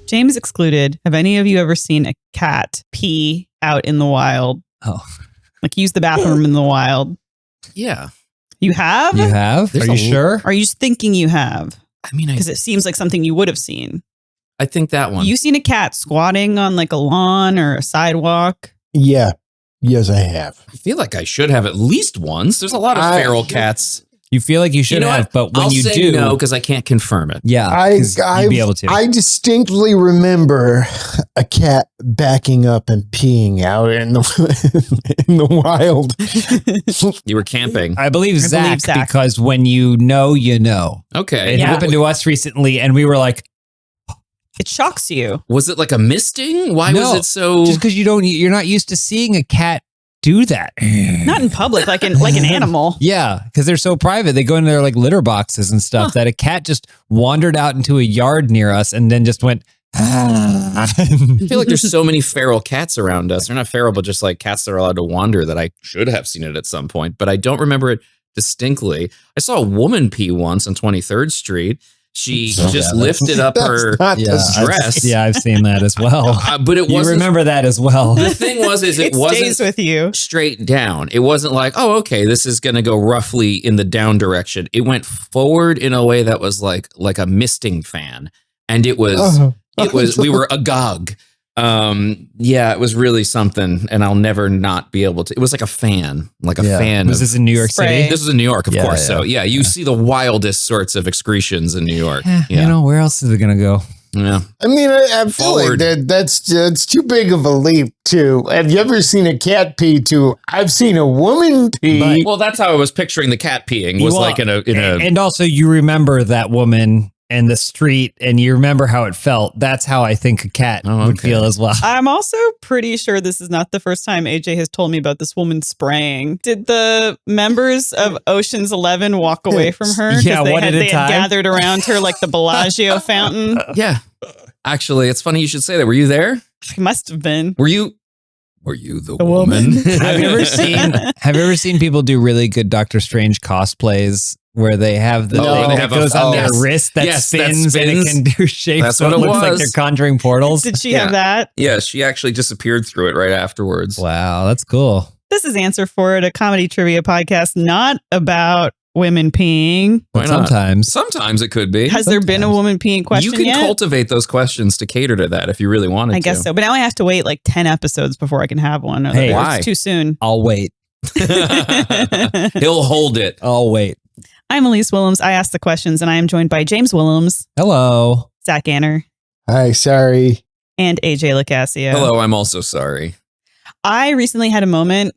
James excluded. Have any of you ever seen a cat pee out in the wild? Oh. Like use the bathroom in the wild? Yeah. You have? You have? There's Are you sure? Or are you just thinking you have? I mean, Because it seems like something you would have seen. I think that one. You seen a cat squatting on like a lawn or a sidewalk? Yeah. Yes, I have. I feel like I should have at least once. There's a lot of feral cats. You feel like you should have, but when I'll you say do, no, because I can't confirm it. yeah, you'd be able to. I distinctly remember a cat backing up and peeing out in the wild. You were camping. I believe Zach, because when you know, you know. Okay. It happened to us recently, and we were like, it shocks you. Was it like a misting? Why was it so? Just because you're not used to seeing a cat do that. Not in public, like an animal. Yeah, because they're so private. They go into their like litter boxes and stuff that a cat just wandered out into a yard near us and then just went. I feel like there's so many feral cats around us. They're not feral, but just like cats that are allowed to wander that I should have seen it at some point, but I don't remember it distinctly. I saw a woman pee once on 23rd Street. She just lifted up her dress. I've seen that as well. But it wasn't. You remember that as well. The thing was, it wasn't stays with you. Straight down. It wasn't like, oh, okay, this is going to go roughly in the down direction. It went forward in a way that was like a misting fan, and it was we were agog. Yeah, it was really something, and I'll never not be able to. It was like a fan, fan. Was this in New York City? This was in New York, of course. Yeah. So you see the wildest sorts of excretions in New York. You know, where else is it going to go? Yeah. I mean, I feel like that's too big of a leap, too. Have you ever seen a cat pee, too? I've seen a woman pee. Well, that's how I was picturing the cat peeing, was like in a... And also, you remember that woman and the street, and you remember how it felt. That's how I think a cat would feel as well. I'm also pretty sure this is not the first time AJ has told me about this woman spraying. Did the members of Ocean's 11 walk away from her? Yeah, one at a time. They had gathered around her like the Bellagio fountain. Yeah. Actually, it's funny you should say that. Were you there? I must have been. Were you the woman? Have you ever seen people do really good Doctor Strange cosplays? Where they have the thing that goes on their wrist that spins and it can do shapes. That's so what it it looks was. like they're conjuring portals. Did she have that? Yeah, she actually disappeared through it right afterwards. Wow, that's cool. This is Answer For It, a comedy trivia podcast, not about women peeing. Why not? Sometimes it could be. Has there been a woman peeing question You can yet? cultivate those questions to cater to that if you really wanted to. I guess so. But now I have to wait like 10 episodes before I can have one. Hey, why? It's too soon. I'll wait. He'll hold it. I'll wait. I'm Elyse Willems. I ask the questions, and I am joined by James Willems. Hello. Zach Anner. Hi, sorry. And AJ LoCascio. Hello, I'm also sorry. I recently had a moment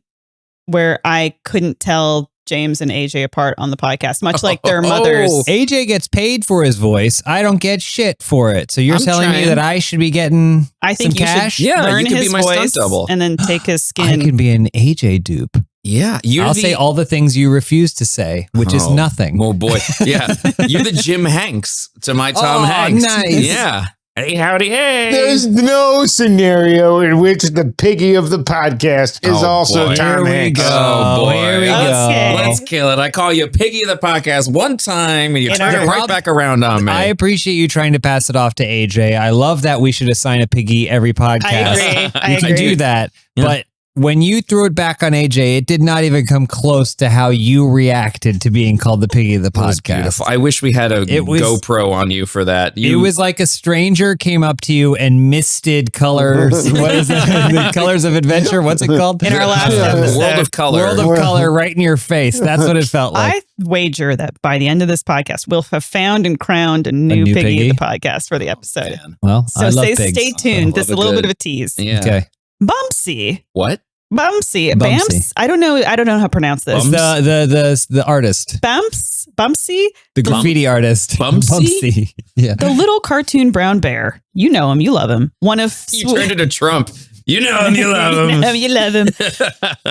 where I couldn't tell James and AJ apart on the podcast, much like their mothers. AJ gets paid for his voice. I don't get shit for it. So you're telling me that I should be getting I think some you cash? should learn you could his be my voice stunt double. and then take his skin. I can be an AJ dupe. Yeah. I'll say all the things you refuse to say, which is nothing. Oh, boy. Yeah. You're the Jim Hanks to my Tom Hanks. Nice. Yeah. Hey, howdy, hey. There's no scenario in which the Piggy of the podcast is also boy. Tom Hanks. Oh, boy. Here we Okay. go. Let's kill it. I call you Piggy of the podcast one time, and you turn it right back around on me. I appreciate you trying to pass it off to AJ. I love that we should assign a Piggy every podcast. I You can agree. do that. Yeah. But when you threw it back on AJ, it did not even come close to how you reacted to being called the Piggy of the It was podcast. beautiful. I wish we had a GoPro on you for that. It was like a stranger came up to you and misted colors. What is it? The colors of adventure? What's it called? In our last episode. World of Color. World of Color right in your face. That's what it felt like. I wager that by the end of this podcast, we'll have found and crowned a new new Piggy Piggy? of the podcast for the episode. Well, So I love stay pigs. tuned. This is a little good. bit of a tease. Yeah. Okay. Bumsy. What? Bumsy. Bumsy. Bams? I don't know how to pronounce this. The artist. Bumsy? The graffiti artist. Bumsy? Yeah. The little cartoon brown bear. You know him. You love him. One of You turned into Trump. You know him. You love him. You love him.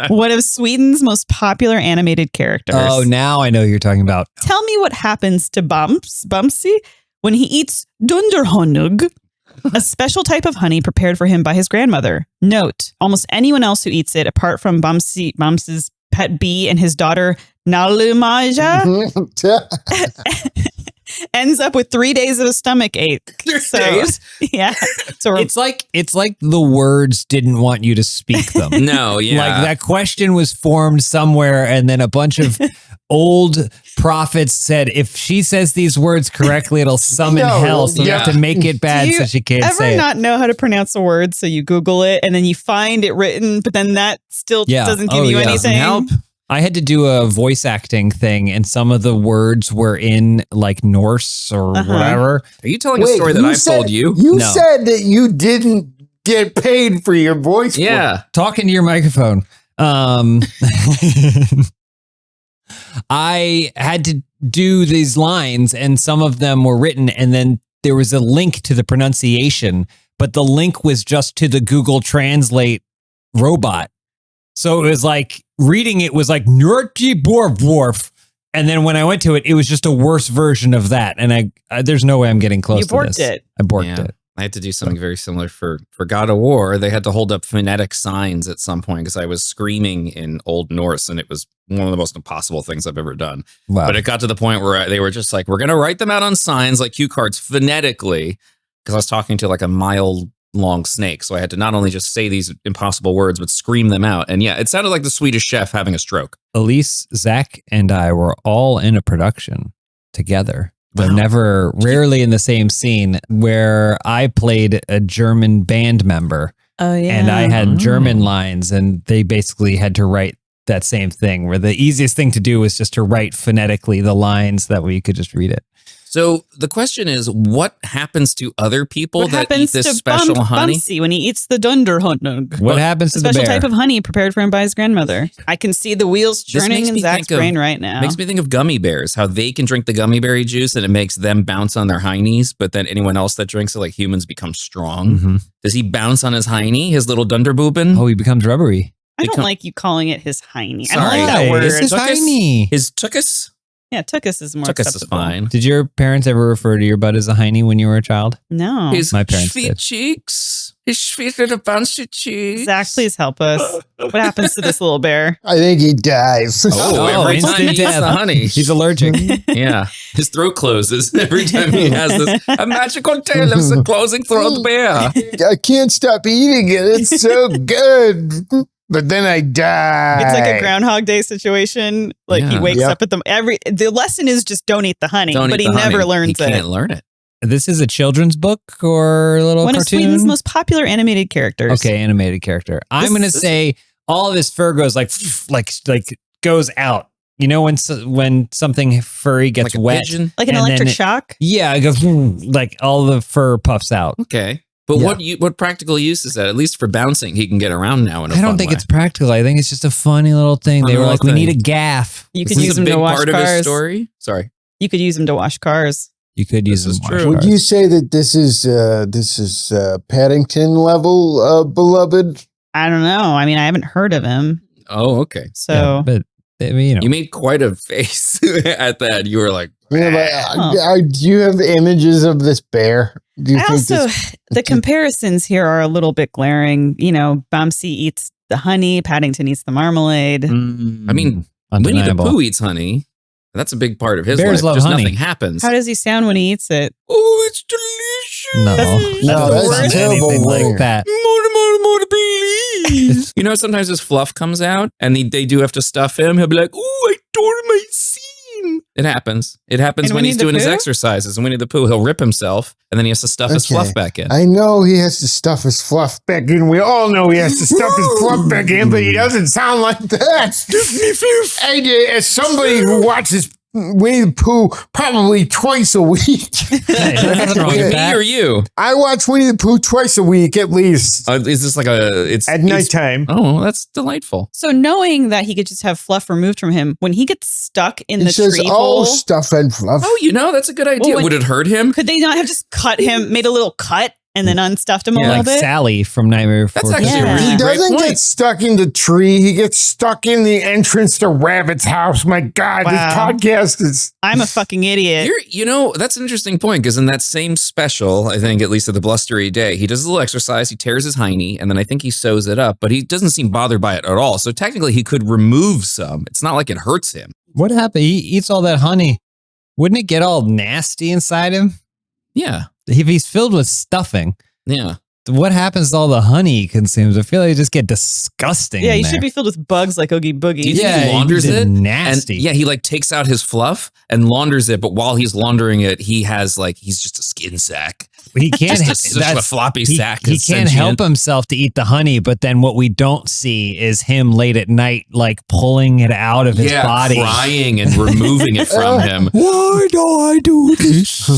One of Sweden's most popular animated characters. Oh, now I know who you're talking about. Tell me what happens to Bumsy when he eats dunderhonung, a special type of honey prepared for him by his grandmother. Note, almost anyone else who eats it, apart from Bumsy's pet bee and his daughter Nalumaja, ends up with 3 days of a stomach ache. 3 days? Yeah. So it's like the words didn't want you to speak them. No, yeah. Like that question was formed somewhere, and then a bunch of old prophets said, if she says these words correctly, it'll summon hell. So you have to make it bad so she can't say it. Do you ever not know how to pronounce a word, so you Google it, and then you find it written, but then that still doesn't give you anything? Help. I had to do a voice acting thing, and some of the words were in like Norse or whatever. Are you telling a story that I've told you? You said that you didn't get paid for your voice. Yeah. Talking to your microphone. I had to do these lines, and some of them were written, and then there was a link to the pronunciation, but the link was just to the Google Translate robot. So it was like, reading it was like, Nurti Borvorf. And then when I went to it, it was just a worse version of that. And there's no way I'm getting close to this. I borked it. I had to do something very similar for God of War. They had to hold up phonetic signs at some point because I was screaming in Old Norse, and it was one of the most impossible things I've ever done. Wow. But it got to the point where they were just like, we're going to write them out on signs like cue cards phonetically, because I was talking to like a mile-long snake. So I had to not only just say these impossible words, but scream them out. And yeah, it sounded like the Swedish Chef having a stroke. Elyse, Zach, and I were all in a production together. But rarely in the same scene, where I played a German band member. Oh, yeah. And I had German lines, and they basically had to write that same thing, where the easiest thing to do was just to write phonetically the lines, that way you could just read it. So the question is, what happens to other people that eat this special honey? Bumsy when he eats the dunderhonung. What happens to the bear? Special type of honey prepared for him by his grandmother. I can see the wheels churning in Zach's brain right now. Makes me think of gummy bears, how they can drink the gummy berry juice and it makes them bounce on their hiney's, but then anyone else that drinks it, like humans, become strong. Mm-hmm. Does he bounce on his hiney, his little dunderbooben? Oh, he becomes rubbery. I don't like you calling it his hiney. Sorry. I don't like that word. It's his hiney. His tuchus? Yeah, tuchus is more tuchus acceptable. is fine. Did your parents ever refer to your butt as a hiney when you were a child? No. My parents sweet did. cheeks. His sweet little bouncy cheeks. Zach, please help us. What happens to this little bear? I think he dies. Every time he eats the honey. He's allergic. Yeah. His throat closes every time he has this. A magical tale of the closing throat bear. I can't stop eating it. It's so good. But then I die. It's like a Groundhog Day situation. Like he wakes up at the lesson is just don't eat the honey, but he never learns it. He can't learn it. This is a children's book or a little One cartoon? of Sweden's most popular animated characters. Okay, animated character. I'm going to say all of his fur goes like goes out. You know when something furry gets like wet? Pigeon? Like an electric shock? Yeah, it goes like all the fur puffs out. Okay. But what practical use is that? At least for bouncing, he can get around now. I don't think it's practical. I think it's just a funny little thing. They were like, we need a gaff. You could use him to wash cars. Part of his story? Sorry. You could use him to wash cars. You could use him to wash cars. Would you say that this is Paddington level, beloved? I don't know. I mean, I haven't heard of him. Oh, okay. So, yeah, but you made quite a face at that. You were like, do you have images of this bear? Do you think the comparisons here are a little bit glaring. You know, Bumsy eats the honey, Paddington eats the marmalade. I mean, Winnie the Pooh eats honey. That's a big part of his Bears life. love Just honey. Nothing happens. How does he sound when he eats it? Oh, it's delicious. No, that's terrible. Like that. More, please. You know, sometimes his fluff comes out and they do have to stuff him. He'll be like, oh, I tore my scene. It happens. It happens And when he's doing his Pooh? exercises. And Winnie the Pooh, he'll rip himself and then he has to stuff his fluff back in. I know he has to stuff his fluff back in. We all know he has to stuff his fluff back in, but he doesn't sound like that. As somebody who watches Winnie the Pooh probably twice a week. Me or you? I watch Winnie the Pooh twice a week at least. Is this like it's at nighttime? Oh, that's delightful. So knowing that he could just have fluff removed from him, when he gets stuck in the tree hole, stuff and fluff. Oh, that's a good idea. Would it hurt him? Could they not have just made a little cut and then unstuffed him a little like bit. Sally from Nightmare Before That's actually Yeah. a really He great doesn't point. get stuck in the tree. He gets stuck in the entrance to Rabbit's house. My God, Wow. this podcast is. I'm a fucking idiot. That's an interesting point because in that same special, I think, at least at the Blustery Day, he does a little exercise, he tears his hiney, and then I think he sews it up, but he doesn't seem bothered by it at all. So technically he could remove some. It's not like it hurts him. What happened? He eats all that honey. Wouldn't it get all nasty inside him? Yeah. If he's filled with stuffing, Yeah. what happens to all the honey he consumes? I feel like it just get disgusting. Yeah, in you there. should be filled with bugs like Oogie Boogie. Do you think Yeah, he launders it'd it? be nasty. And yeah, he like takes out his fluff and launders it, but while he's laundering it, he has like, he's just a skin sack. He can't. Just a floppy sack. He is can't sentient. help himself to eat the honey, but then what we don't see is him late at night, like pulling it out of his body. Crying and removing it from him. Why do I do this?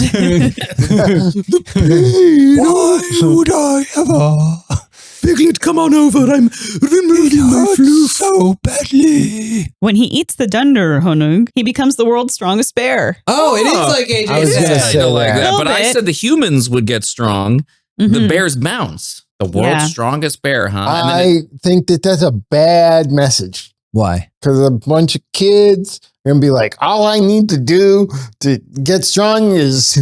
Why would I ever? Piglet, come on over. I'm removing my flu so badly. When he eats the Dunder Honug, he becomes the world's strongest bear. Oh, it is like AJ I was said. gonna Kind say of like that. that. But I Little said the humans would get strong. The Mhm. bears bounce. The world's Yeah. strongest bear, huh? And then I think that that's a bad message Why? because a bunch of kids are going to be like, all I need to do to get strong is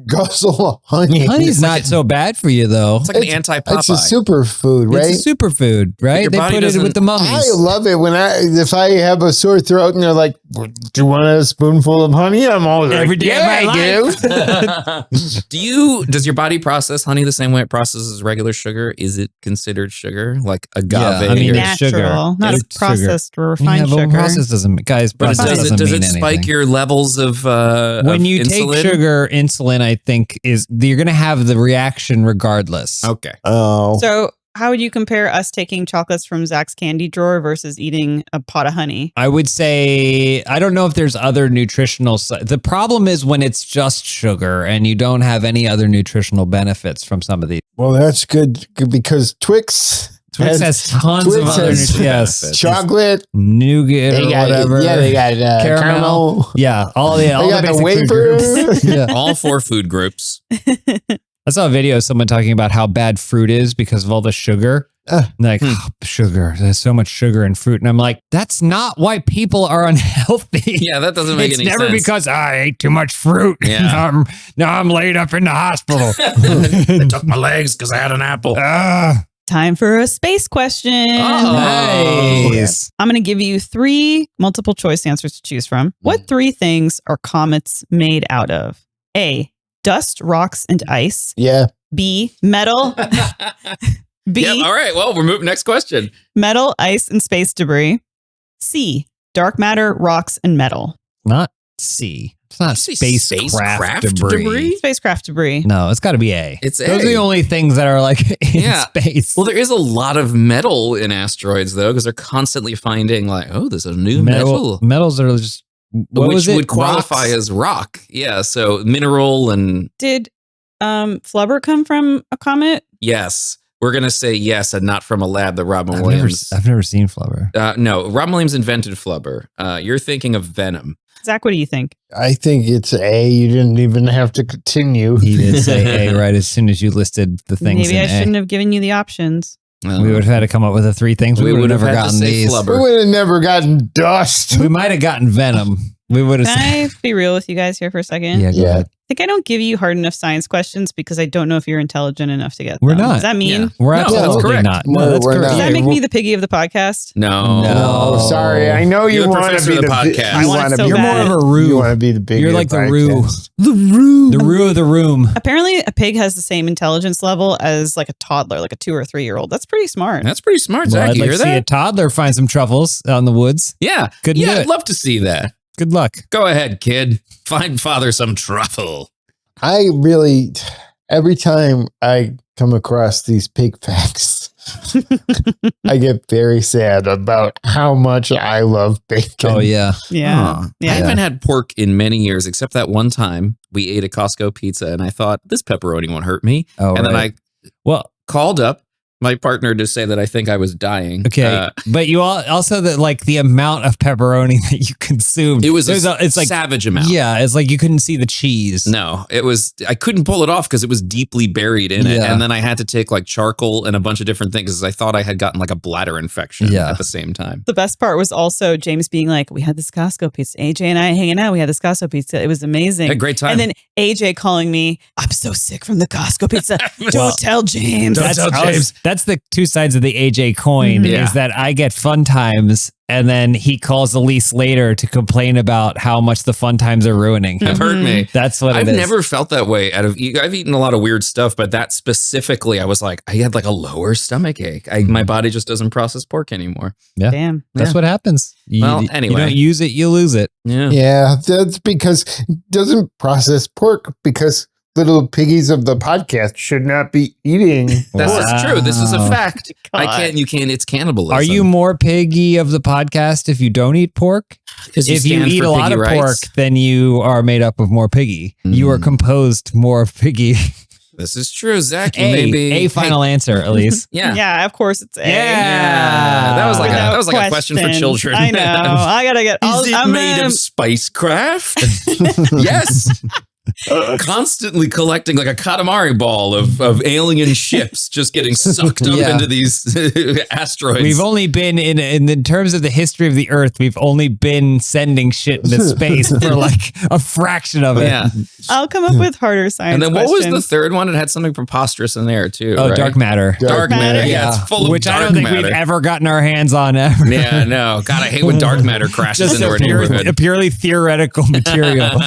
guzzle honey. Honey's not so bad for you, though. it's like an anti-Popeye. It's a superfood, right? It's a superfood, right? your They body put it doesn't- with the mummies. I love it when if I have a sore throat and they're like, "Do you want a spoonful of honey?" I'm always Every like, day of "Yeah, my I do." Does your body process honey the same way it processes regular sugar? Is it considered sugar? Like agave? Yeah, I mean, or- it's sugar. Natural, not It's a processed or yeah, refined but sugar. process doesn't, guys. but Process does doesn't it mean spike anything. your levels of When of you insulin? take sugar, insulin, I think you're going to have the reaction regardless. Okay. Oh, So, how would you compare us taking chocolates from Zach's candy drawer versus eating a pot of honey? I would say, I don't know if there's other nutritional. The problem is when it's just sugar and you don't have any other nutritional benefits from some of these. well, that's good because Twix Has tons Twix of other has nutrients. Yes. chocolate. Nougat or whatever. They got Caramel. Yeah. All the got the basic food wafer. groups. Yeah. All 4 food groups. I saw a video of someone talking about how bad fruit is because of all the sugar. Like, oh, sugar. There's so much sugar in fruit. And I'm like, that's not why people are unhealthy. Yeah, that doesn't make It's any never sense. because I ate too much fruit. Yeah. Now I'm laid up in the hospital. They took my legs because I had an apple. Time for a space question. Oh. Nice. I'm going to give you 3 multiple choice answers to choose from. What 3 things are comets made out of? A, dust, rocks, and ice. Yeah. B, metal. B, Yep, all right. Well, we're moving. Next question. metal, ice, and space debris. C, dark matter, rocks, and metal. Not C. It's not Did you say spacecraft spacecraft debris. debris? Spacecraft debris. No, it's got to be A. It's Those A. are the only things that are like in Yeah. space. Well, there is a lot of metal in asteroids, though, because they're constantly finding, like, oh, there's a new metal. Metals are just what which was it? would qualify Rocks? as rock. Yeah, so mineral and Did flubber come from a comet? yes. We're going to say yes and not from a lab that Robin I've Williams. never seen flubber. No, Robin Williams invented flubber. You're thinking of venom. Zach, what do you think? I think it's A. You didn't even have to continue. He did say A right as soon as you listed the things Maybe I in shouldn't A. have given you the options. We would have had to come up with the 3 things. We would have never had to gotten say these. We flubber. would have never gotten dust. We might have gotten venom. We would have Can said, I be real with you guys here for a second? yeah, go Yeah. ahead. I think I don't give you hard enough science questions because I don't know if you're intelligent enough to get We're them. not. Does that mean? Yeah. We're No, that's absolutely correct. not. No, No, that's we're correct. not. Does that Yeah, make well- me the piggy of the podcast? No. No. Oh, sorry. I know you You're the want to professor be of the the podcast. I want it so You're bad. more of a You roo. want to be the big. You're of like the podcast. roo. The roo of the room. Apparently, a pig has the same intelligence level as like a toddler, like a 2 or 3 year old. That's pretty smart. That's pretty smart, Well, Zach. I'd You like hear to see a that? toddler find some truffles out in the woods. Yeah. Couldn't do I'd it. love to see that. Good luck. Go ahead, kid. Find father some truffle. I really, every time I come across these pig facts, I get very sad about how much I love bacon. Oh, yeah. Yeah. Huh. Yeah. I haven't had pork in many years, except that one time we ate a Costco pizza and I thought, this pepperoni won't hurt me. Oh, and then right. I Well, called up my partner to say that I think I was dying. Okay, but you also the amount of pepperoni that you consumed. It was it's like savage amount. Yeah, it's like you couldn't see the cheese. No, I couldn't pull it off because it was deeply buried in it. And then I had to take like charcoal and a bunch of different things because I thought I had gotten like a bladder infection at the same time. The best part was also James being like, we had this Costco pizza. AJ and I hanging out. We had this Costco pizza. It was amazing. Had a great time. And then AJ calling me, I'm so sick from the Costco pizza. Don't tell James. Don't tell James. That's the two sides of the AJ coin is that I get fun times and then he calls Elyse later to complain about how much the fun times are ruining him. Have hurt me. That's what I've it is. never felt that way. I've eaten a lot of weird stuff, but that specifically, I was like, I had like a lower stomach ache. My body just doesn't process pork anymore. Yeah. Damn. That's what happens. Anyway. You don't use it, you lose it. Yeah. Yeah, that's because it doesn't process pork because little piggies of the podcast should not be eating. That's true. This is a fact. God. You can't, it's cannibalism. Are you more piggy of the podcast if you don't eat pork? If If you eat a lot of pork, then you are made up of more piggy. You are composed more of piggy. This is true, Zach. Maybe a final answer, Elise. Yeah. Yeah, of course it's A. Yeah. That was like a question for children. I know. I gotta get. Is it made of spicecraft? Yes. Constantly collecting like a Katamari ball of alien ships just getting sucked up into these asteroids. We've only been in terms of the history of the Earth, we've only been sending shit into space for like a fraction of it. Yeah. I'll come up with harder science. And then what was the questions. third one? It had something preposterous in there too. Oh, right? dark matter. Dark matter. matter. Yeah, it's full of Which dark I don't think matter. we've ever gotten our hands on ever. Yeah, no. God, I hate when dark matter crashes Just into our a neighborhood. purely theoretical material.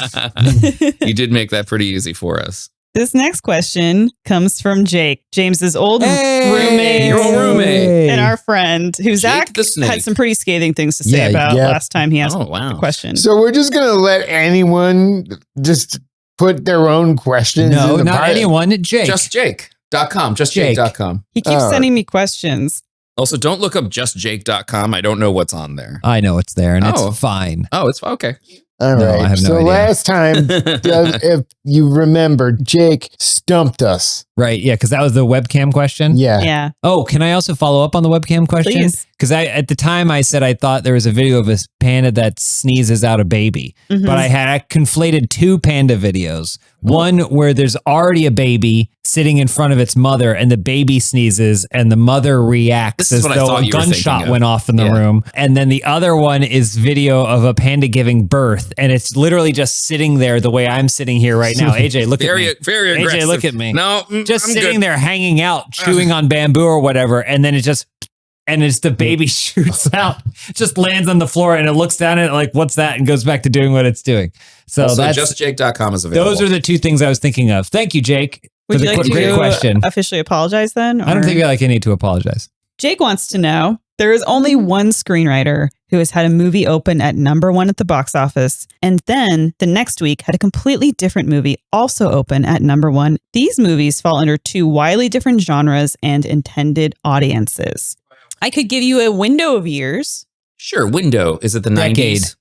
You did make that pretty easy for us. This next question comes from Jake, James's old Hey, roommate. your old roommate. And our friend, who Zach the snake. had some pretty scathing things to say Yeah, about yeah. last time he asked Oh, wow. a question. So we're just going to let anyone just put their own questions No, in the not pile. anyone. Jake. JustJake.com. JustJake.com. He keeps sending me questions. Also, don't look up justjake.com. I don't know what's on there. I know it's there and Oh. it's fine. Oh, it's okay. All No, right. I have no so idea. last time, if you remember, Jake stumped us. Right. Yeah. Because that was the webcam question. Yeah. Yeah. Oh, can I also follow up on the webcam question? Please. Because at the time I said I thought there was a video of a panda that sneezes out a baby, Mhm. but I conflated two panda videos. One where there's already a baby sitting in front of its mother, and the baby sneezes, and the mother reacts This is as what I though thought a you were gunshot thinking of. went off in the Yeah. room. And then the other one is video of a panda giving birth, and it's literally just sitting there the way I'm sitting here right now. AJ, look at me. Very aggressive. AJ, look at me. No, Just I'm sitting good. there hanging out, chewing on bamboo or whatever, and then it's the baby shoots out, just lands on the floor, and it looks down at it like, what's that? And goes back to doing what it's doing. So Also, that's justjake.com is available. those are the two things I was thinking of. Thank you, Jake, for Would the you like great to question. officially apologize then? I don't or- think I need to apologize. Jake wants to know, there is only one screenwriter who has had a movie open at #1 at the box office, and then the next week had a completely different movie also open at #1. These movies fall under two wildly different genres and intended audiences. I could give you a window of years, Sure, window. Is it the Decade. 90s?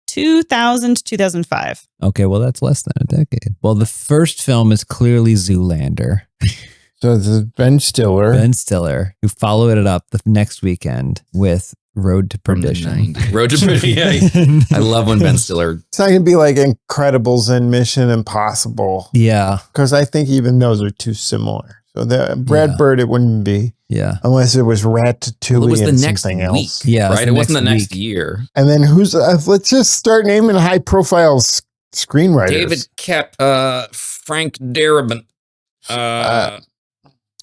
2000 to 2005. Okay, well, that's less than a decade. Well, the first film is clearly Zoolander. So this is Ben Stiller. Ben Stiller, who followed it up the next weekend with Road to From the Perdition. 90s. Road to Perdition. I love when Ben Stiller. It's not going to be like Incredibles and Mission Impossible Yeah, because I think even those are too similar. So Brad Yeah. Bird, it wouldn't be yeah. unless it was Ratatouille Well, it was the and next something week. else. Yeah, it's Right? the It wasn't the next next week. year. And then let's just start naming high profile screenwriters. David Kep, Frank Darabont.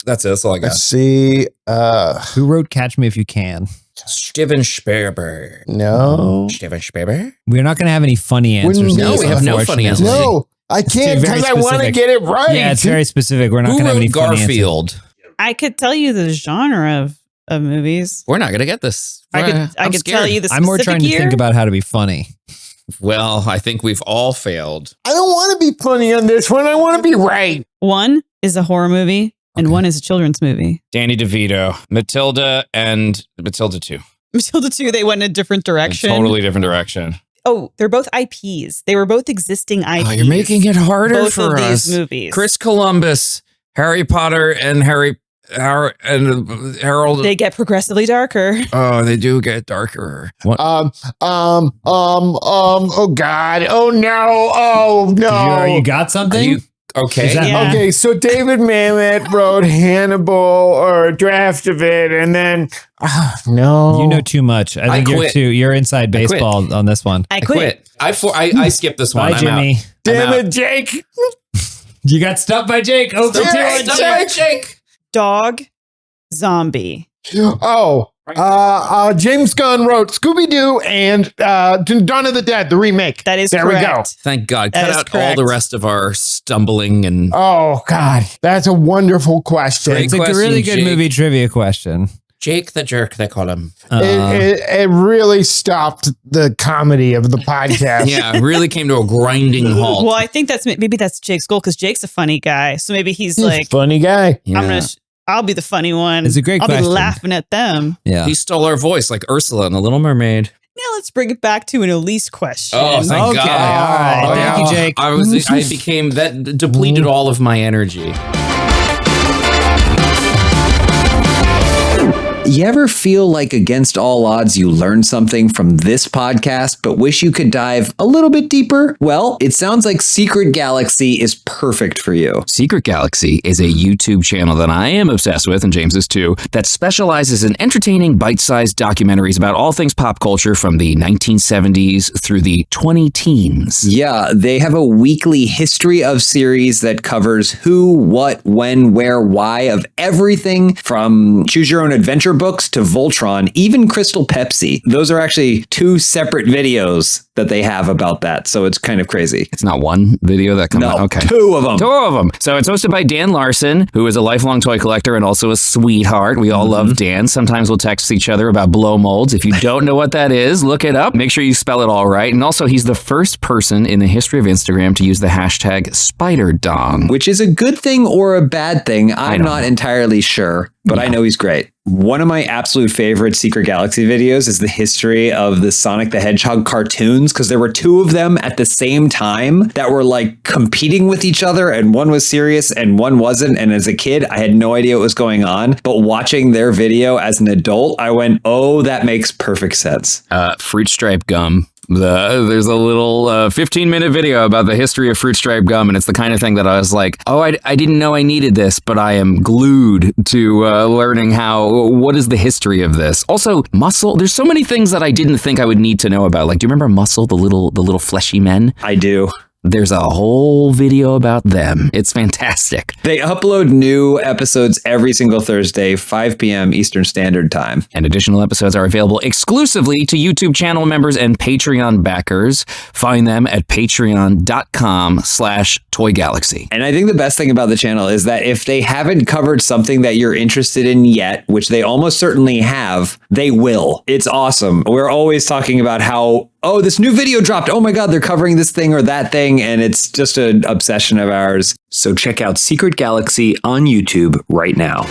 That's it. That's all I got. Let's see. Who wrote Catch Me If You Can? Steven Spielberg. No. Steven Spielberg? We're not going to have any funny answers. Wouldn't- to No, this, we have no funny unfortunately. answers. No, I can't very because I want to specific. get it right. Yeah, it's very specific. We're not Who going to have any wrote funny answers. Garfield? I could tell you the genre of movies. We're not going to get this. I I'm could scared. tell you the specific I'm more trying year. to think about how to be funny. Well, I think we've all failed. I don't want to be funny on this one. I want to be right. One is a horror movie and Okay. one is a children's movie. Danny DeVito, Matilda, and Matilda 2. Matilda 2, they went in a different direction. Totally different direction. Oh, they're both IPs. They were both existing IPs. Oh, you're making it harder both for of us. these movies. Chris Columbus, Harry Potter, and Harry Harold. They get progressively darker. Oh, they do get darker. What? Oh God. Oh no. Oh no. You got something? Okay. Is that- Yeah. Okay, so David Mamet wrote Hannibal or a draft of it, and then no, You know too much. I think quit. you're inside baseball on this one. I quit. I skipped this one. Bye, I'm Jimmy. out. Damn I'm it, Jake. You got stumped by Jake. Oh, Stumped by Jake. Dog, zombie. Oh, James Gunn wrote Scooby-Doo and Dawn of the Dead, the remake. That is there correct. we go. Thank God. That Cut is out correct. all the rest of our stumbling and Oh God, that's a wonderful question. Great It's a question, really good Jake. movie trivia question. Jake the Jerk, they call him. It really stopped the comedy of the podcast. Yeah, it really came to a grinding halt. Well, I think maybe that's Jake's goal because Jake's a funny guy. So maybe he's like, Funny guy. Yeah. I'll be the funny one. It's a great I'll question. be laughing at them. Yeah. He stole our voice like Ursula in The Little Mermaid. Now let's bring it back to an Elyse question. Oh, thank Okay, God. all right. Oh, Thank you, Jake. I became that depleted all of my energy. You ever feel like against all odds you learned something from this podcast, but wish you could dive a little bit deeper? Well, it sounds like Secret Galaxy is perfect for you. Secret Galaxy is a YouTube channel that I am obsessed with, and James is too, that specializes in entertaining bite-sized documentaries about all things pop culture from the 1970s through the 20-teens. Yeah, they have a weekly history of series that covers who, what, when, where, why of everything from Choose Your Own Adventure books to Voltron, even Crystal Pepsi. Those are actually two separate videos that they have about that, so it's kind of crazy. It's not one video that comes out? Okay. Two of them. Two of them. So it's hosted by Dan Larson, who is a lifelong toy collector and also a sweetheart. We all love Dan. Sometimes we'll text each other about blow molds. If you don't know what that is, look it up. Make sure you spell it all right. And also, he's the first person in the history of Instagram to use the hashtag SpiderDong. Which is a good thing or a bad thing. I'm not entirely sure, but I know he's great. One of my absolute favorite Secret Galaxy videos is the history of the Sonic the Hedgehog cartoons, because there were two of them at the same time that were like competing with each other, and one was serious and one wasn't. And as a kid, I had no idea what was going on. But watching their video as an adult, I went, oh, that makes perfect sense. Fruit stripe gum. There's a little 15-minute video about the history of fruit stripe gum, and it's the kind of thing that I was like, oh, I didn't know I needed this, but I am glued to learning what is the history of this. Also, Muscle. There's so many things that I didn't think I would need to know about. Like, do you remember Muscle, the little fleshy men? I do. There's a whole video about them. It's fantastic. They upload new episodes every single Thursday, 5 p.m. Eastern Standard Time. And additional episodes are available exclusively to YouTube channel members and Patreon backers. Find them at patreon.com/toygalaxy. And I think the best thing about the channel is that if they haven't covered something that you're interested in yet, which they almost certainly have, they will. It's awesome. We're always talking about how, oh, this new video dropped. Oh my God, they're covering this thing or that thing. And it's just an obsession of ours. So check out Secret Galaxy on YouTube right now.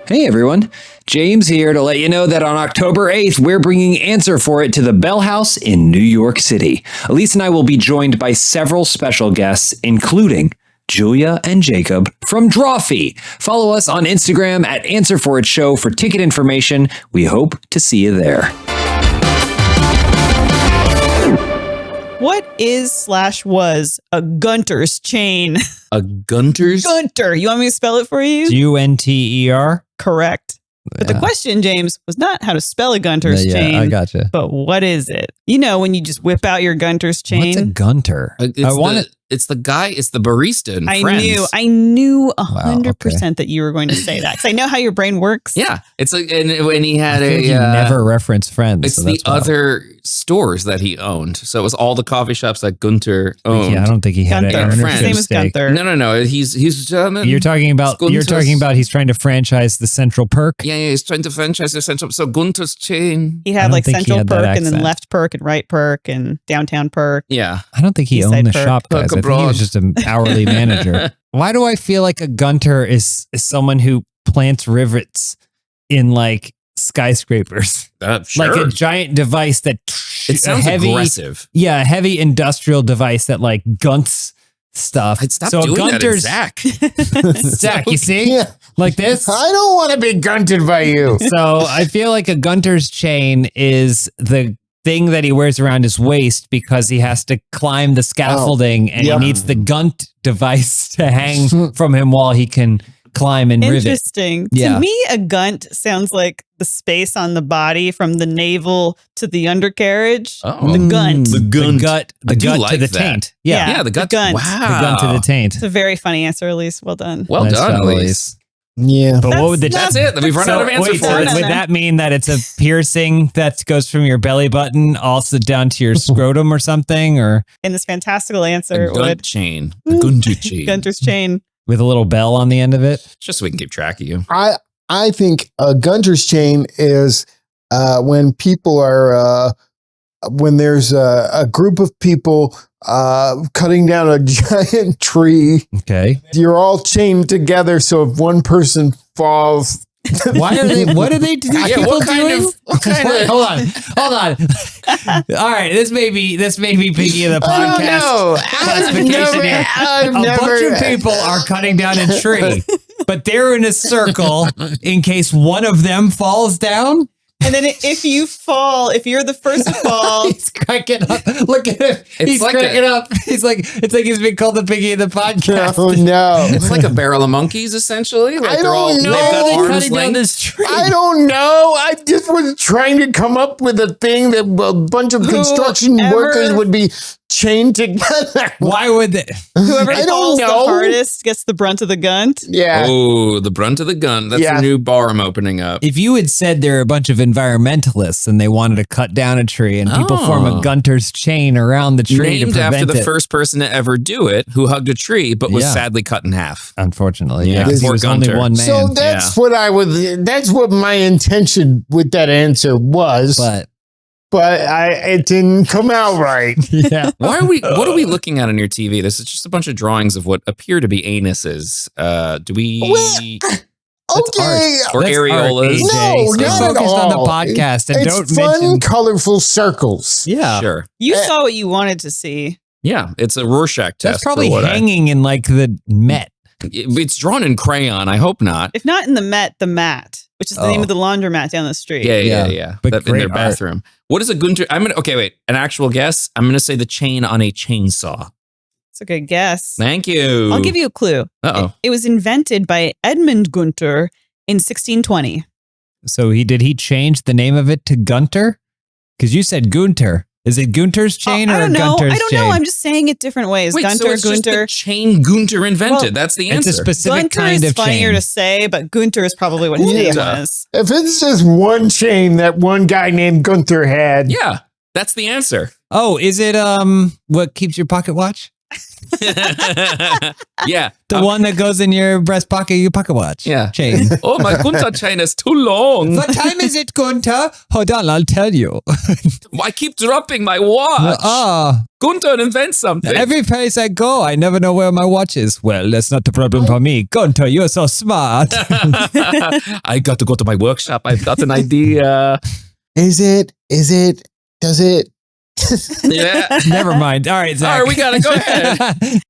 Hey everyone, James here to let you know that on October 8th, we're bringing Answer for It to the Bell House in New York City. Elyse and I will be joined by several special guests, including Julia and Jacob from Drawfee. Follow us on Instagram at Answer for It Show for ticket information. We hope to see you there. What is/was a Gunter's chain? A Gunter's? Gunter. You want me to spell it for you? Gunter. Correct. But the question, James, was not how to spell a Gunter's chain. I gotcha. But what is it? You know, when you just whip out your Gunter's chain. What's a Gunter? It's the guy. It's the barista in Friends. I knew 100% that you were going to say that because I know how your brain works. Yeah, it's like, and when he had he never referenced Friends. It's so the that's wild. other stores that he owned. So it was all the coffee shops that Gunter owned. Yeah, I don't think he had Gunter. an Friends. ownership His name is stake. Gunter. No. He's German. You're talking about he's trying to franchise the Central Perk. Yeah, he's trying to franchise the Central. So Gunter's chain. He I had don't like think he Central had that Perk and then accent. Left Perk and Right Perk and Downtown Perk. Yeah, I don't think he East owned Side the Perk. shop, guys. Perk I think he abroad. was just an hourly manager. Why do I feel like a Gunter is someone who plants rivets in like skyscrapers? sure. Like a giant device that It sounds aggressive. Yeah, a heavy industrial device that like gunts stuff. I'd stop so doing Gunter's that, Zach. Zach, you see, Yeah. like this. I don't want to be gunted by you. So I feel like a Gunter's chain is the thing that he wears around his waist because he has to climb the scaffolding and Yep. he needs the Gunt device to hang from him while he can climb and rivet. Interesting. Yeah. To me, a gunt sounds like the space on the body from the navel to the undercarriage. Oh. The gunt. The gunt. The I do gut like to the that. taint. Yeah. Yeah, the gut. gunt. Wow. The gun to the taint. It's a very funny answer, Elyse. Well done. Well Nice done, job, Elyse. Yeah. But what would the That's it. We've run out of answer wait, for so it. No, would no. that mean that it's a piercing that goes from your belly button also down to your scrotum or something, or In this fantastical answer, A it gunt would. chain. A gunter chain. Gunter's chain. with a little bell on the end of it? Just so we can keep track of you. I think a Gunter's chain is when people are when there's a group of people cutting down a giant tree. Okay. You're all chained together, so if one person falls, Why are they? What are they? Yeah, People what kind doing? of- what kind Wait, of- hold on. All right, this may be Piggy of the I don't podcast. know. Classification here. I've A bunch of people are cutting down a tree, but they're in a circle in case one of them falls down. And then if you fall, if you're the first to fall, He's cracking up. Look at him. He's like cracking up. He's like, it's like he's been called the Piggy of the podcast. Oh no! It's like a barrel of monkeys, essentially. Like I they're all, don't they've know. got They're arms cutting down length. this tree. I don't know. I just was trying to come up with a thing that a bunch of construction Whoever- workers would be chained together. Why would they? whoever I don't falls the know. hardest gets the brunt of the gunt. Yeah. Oh, the brunt of the gun. That's Yeah. a new bar I'm opening up. If you had said there are a bunch of environmentalists and they wanted to cut down a tree and people form a Oh. Gunter's chain around the tree to Named prevent after the it. first person to ever do it, who hugged a tree but was Yeah. sadly cut in half. Unfortunately, Yeah, yeah, because he poor was only Gunter. one man. So that's what I would. That's what my intention with that answer was, but it didn't come out right. yeah, What are we looking at on your TV? This is just a bunch of drawings of what appear to be anuses. Do we Okay. or That's areolas? art, AJ. No, Stay not at focused on the all. podcast and It's don't fun, mention. colorful circles. Yeah, Sure. You saw what you wanted to see. Yeah, it's a Rorschach test. that's probably for what hanging in like the Met. it's drawn in crayon. I hope not. If not in the Met, the Mat, which is the name of the laundromat down the street. Yeah. But That, in great their art. bathroom. What is a Gunter? Wait. An actual guess. I'm gonna say the chain on a chainsaw. It's a good guess. Thank you. I'll give you a clue. Uh-oh. It was invented by Edmund Gunter in 1620. So did he change the name of it to Gunter? Because you said Gunter. Is it Gunter's chain I or don't know. Gunter's I don't chain? know. I'm just saying it different ways. Wait, Gunter, so it's just the Gunter. chain Gunter invented. Well, That's the It's answer. a specific Gunter kind is of funnier chain. to say, but Gunter is probably what his name Yeah. was. If it's just one chain that one guy named Gunther had, Yeah, that's the answer. Oh, is it what keeps your pocket watch? Yeah. The one that goes in your breast pocket, your pocket watch. Yeah. Chain. Oh, my Gunter chain is too long. What time is it, Gunter? Hold on, I'll tell you. I keep dropping my watch. Gunter invent something. Every place I go, I never know where my watch is. Well, that's not the problem for me. Gunter, you're so smart. I got to go to my workshop. I've got an idea. does it? Yeah. Never mind. All right, Zach. All right, we got it. Go ahead.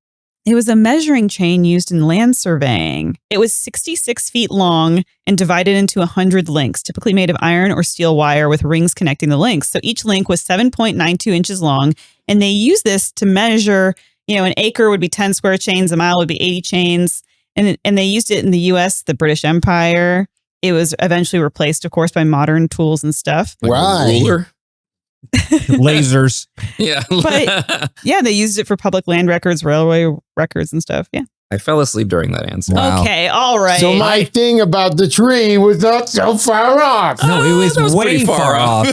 It was a measuring chain used in land surveying. It was 66 feet long and divided into 100 links, typically made of iron or steel wire with rings connecting the links. So each link was 7.92 inches long. And they used this to measure, an acre would be 10 square chains, a mile would be 80 chains. And they used it in the US, the British Empire. It was eventually replaced, of course, by modern tools and stuff. Like a Right. ruler. Lasers. Yeah. But yeah, they used it for public land records, railway records and stuff. Yeah. I fell asleep during that answer. Wow. Okay. All right. So my thing about the tree was not so far off. No, it was, That was way pretty far off.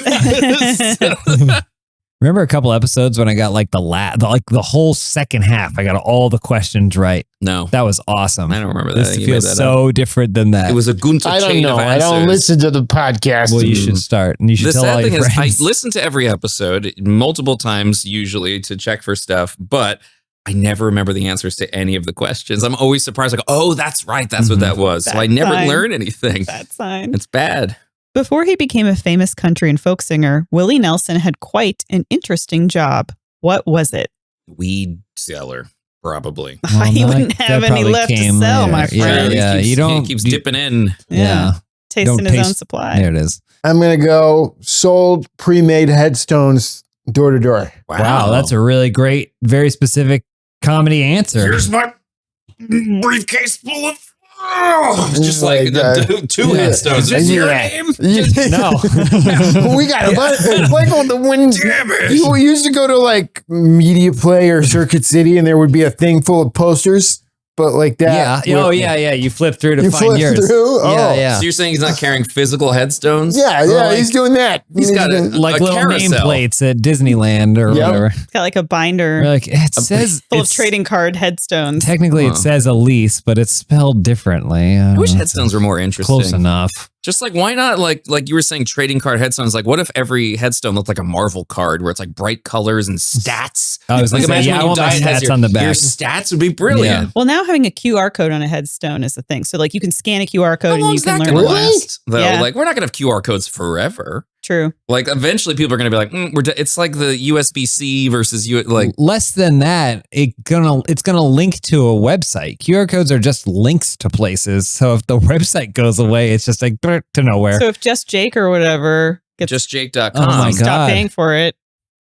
Remember a couple episodes when I got like the whole second half, I got all the questions right. No, That was awesome. I don't remember that. This You feels made that so different than that. it was a Gunter I don't chain know. of I answers. don't listen to the podcast. well, you should start, and you should The tell all sad thing your is, friends. I listen to every episode multiple times, usually to check for stuff, but I never remember the answers to any of the questions. I'm always surprised, like, oh, that's right. That's what that was. So I That's never fine. learn anything. That's fine. It's bad. Before he became a famous country and folk singer, Willie Nelson had quite an interesting job. What was it? Weed seller. Probably. You wouldn't have any left to sell, my friend. Yeah, He keeps, you don't. He keeps dipping in. Yeah. Tasting Don't his own taste- supply. There it is. I'm going to go sold pre-made headstones door to door. Wow, that's a really great, very specific comedy answer. Here's my briefcase full of. It's just like two Yeah. headstones. Is your Yeah. name? No. We got a bunch. It's like on the wind. Damn it. You used to go to like Media Play or Circuit City, and there would be a thing full of posters, but like that. Yeah. Oh, yeah. You flip through to You find flip yours. through? Oh. Yeah. So you're saying he's not carrying physical headstones? Yeah, like- he's doing that. He's got a Like little carousel. nameplates at Disneyland or Yep. whatever. It's got like a binder We're like, it says full of it's- trading card headstones. Technically, it says Elyse, but it's spelled differently. I wish headstones were more interesting. Close enough. Just like, why not, like you were saying, trading card headstones? Like, what if every headstone looked like a Marvel card where it's like bright colors and stats? I was Like, like, imagine yeah, I when you want my die, it has stats on the your back. stats would be brilliant. Yeah. Well, now having a QR code on a headstone is the thing. So like you can scan a QR code How and long you is that can going learn. to last? Though, Yeah. like, we're not going to have QR codes forever. True. Like, eventually, people are going to be like, it's like the USB-C versus like. Less than that, it's gonna link to a website. QR codes are just links to places. So if the website goes away, it's just like to nowhere. So if Just Jake or whatever gets JustJake.com. Oh my God. stop paying for it.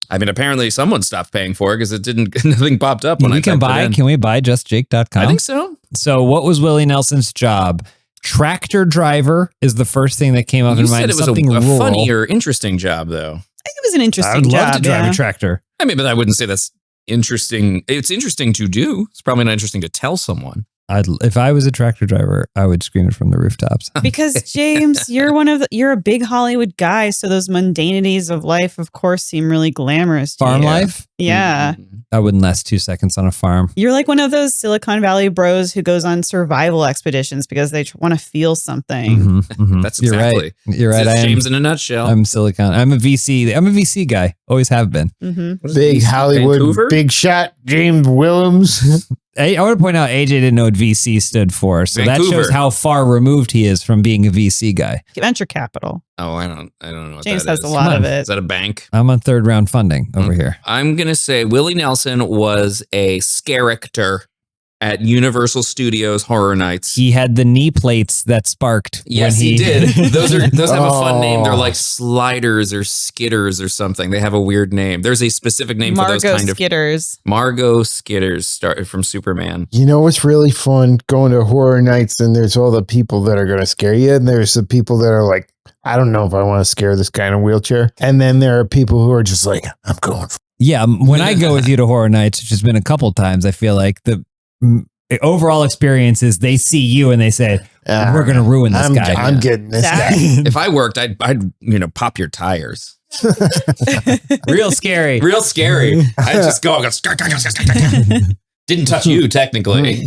I mean, apparently someone stopped paying for it because it didn't. Nothing popped up when I typed it in. Can we buy justjake.com? I think so. So what was Willie Nelson's job? Tractor driver is the first thing that came up You in mind. said it was Something a rural. funny or interesting job, though. I think it was an interesting I would love job. to drive yeah. a tractor. I mean, but I wouldn't say that's interesting. It's interesting to do. It's probably not interesting to tell someone. If I was a tractor driver, I would scream it from the rooftops. Because James, you're a big Hollywood guy, so those mundanities of life, of course, seem really glamorous. To Farm you. life? Yeah. Mhm. I wouldn't last 2 seconds on a farm. You're like one of those Silicon Valley bros who goes on survival expeditions because they want to feel something. Mhm, mhm. That's You're exactly. right. You're right. It's I am, James in a nutshell. I'm Silicon. I'm a VC. I'm a VC guy. Always have been. Mm-hmm. What is Big this, Hollywood, Vancouver? big shot, James Willems. I want to point out AJ didn't know what VC stood for, so that Vancouver. shows how far removed he is from being a VC guy. Venture capital. Oh, I don't know what James that has is. a lot of Is it. that a bank? I'm on third round funding over here. I'm gonna say Willie Nelson was a character at Universal Studios Horror Nights. He had the knee plates that sparked. Yes, when he did. Those have a fun name. They're Oh. like sliders or skitters or something. They have a weird name. There's a specific name for those Margot kind of. Skitters. Margot Skitters started from Superman. You know what's really fun? Going to horror nights, and there's all the people that are going to scare you, and there's the people that are like, I don't know if I want to scare this guy in a wheelchair. And then there are people who are just like, I'm going for Yeah, when I go with you to Horror Nights, which has been a couple times, I feel like the overall experience is they see you and they say, we're going to ruin this guy. I'm getting this That- guy. If I worked, I'd pop your tires. Real scary. Real scary. I just go. Didn't touch you technically.